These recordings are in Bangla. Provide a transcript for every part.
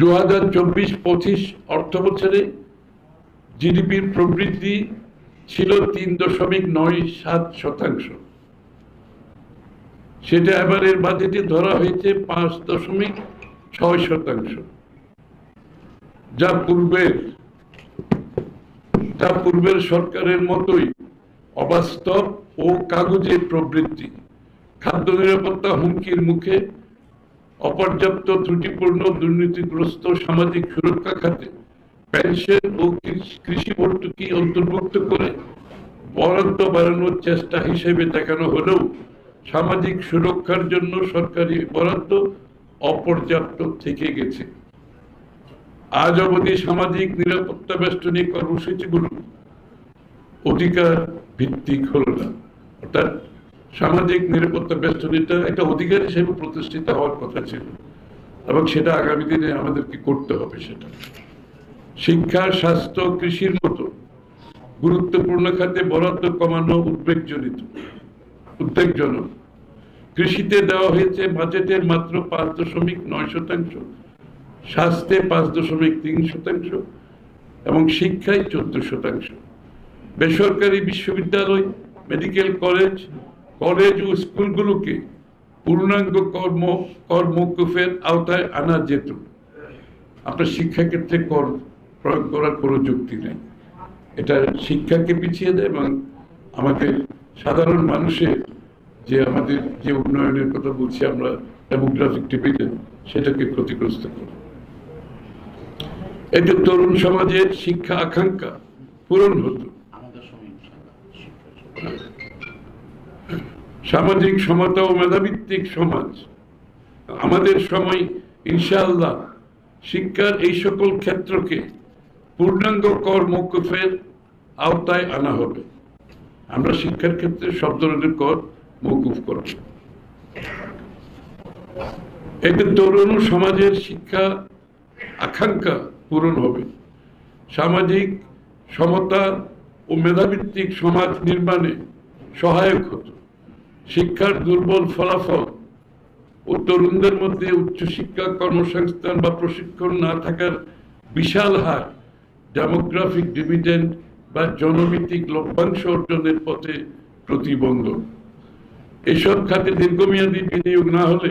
2024-25 অর্থ বছরে জিডিপির প্রবৃদ্ধি ছিল 3.97%। সেটা এবারের বাজেটে ধরা হয়েছে 5.6%, যা পূর্বের সরকারের মতোই অবাস্তব ও কাগজের প্রবৃদ্ধি। খাদ্য নিরাপত্তা হুমকির মুখে, অপর্যাপ্ত ত্রুটিপূর্ণ দুর্নীতিগ্রস্ত সামাজিক সুরক্ষা খাতে পেনশন ও কৃষি ভর্তুকি অন্তর্ভুক্ত করে বরাদ্দ বাড়ানোর চেষ্টা হিসেবে দেখানো হলেও সামাজিক সুরক্ষার জন্য সরকারি বরাদ্দ অপর্যাপ্ত থেকে গেছে। আজ অবধি সামাজিক নিরাপত্তা বেষ্টনী কর্মসূচিগুলো অধিকার ভিত্তিক হলো না। অর্থাৎ সামাজিক নিরাপত্তা বেষ্টনীটা একটা অধিকার হিসেবে প্রতিষ্ঠিত হওয়ার কথা ছিল, এবং সেটা আগামী দিনে আমাদেরকে করতে হবে। সেটা শিক্ষা, স্বাস্থ্য, কৃষির মতো গুরুত্বপূর্ণ খাতে বরাদ্দ কমানো উদ্বেগজনক। কৃষিতে দেওয়া হয়েছে বাজেটের মাত্র 5.9%, স্বাস্থ্যে 5.3% এবং শিক্ষায় 14%। বেসরকারি বিশ্ববিদ্যালয়, মেডিকেল কলেজ ও স্কুলগুলোকে পূর্ণাঙ্গ কর মওকুফের আওতায় আনা যেত। আপনার শিক্ষাক্ষেত্রে কর প্রয়োগ করার কোনো যুক্তি নেই। এটা শিক্ষাকে পিছিয়ে দেয় এবং আমাদের সাধারণ মানুষের আমাদের যে উন্নয়নের কথা বলছি আমরা, ডেমোগ্রাফিক ডিভিডেন্ড, সেটাকে ক্ষতিগ্রস্ত করে। এতে তরুণ সমাজের শিক্ষা আকাঙ্ক্ষা পূরণ হতো। সামাজিক সমতা ও মেধাভিত্তিক সমাজ আমাদের সময় ইনশাআল্লাহ শিক্ষার এই সকল ক্ষেত্রকে পূর্ণাঙ্গ কর মওকুফের আওতায় আনা হবে। আমরা শিক্ষার ক্ষেত্রে সব ধরনের কর মওকুফ করব। এতে তরুণ সমাজের শিক্ষা আকাঙ্ক্ষা পূরণ হবে, সামাজিক সমতা ও মেধাভিত্তিক সমাজ নির্মাণে সহায়ক হতো। শিক্ষার দুর্বল ফলাফল ও তরুণদের মধ্যে উচ্চশিক্ষা, কর্মসংস্থান বা প্রশিক্ষণ না থাকার বিশাল হার ডেমোগ্রাফিক ডিভিডেন্ড বা জনভিত্তিক লভ্যাংশ অর্জনের পথে প্রতিবন্ধক। এসব খাতে দীর্ঘমেয়াদী বিনিয়োগ না হলে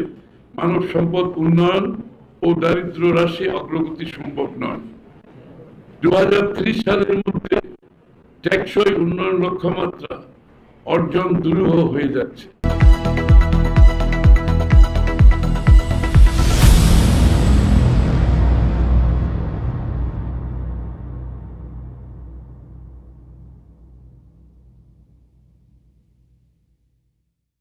মানব সম্পদ উন্নয়ন ও দারিদ্র হ্রাসে অগ্রগতি সম্ভব নয়। 2030 সালের মধ্যে টেকসই উন্নয়ন লক্ষ্যমাত্রা অর্জন দুরূহ হয়ে যাচ্ছে।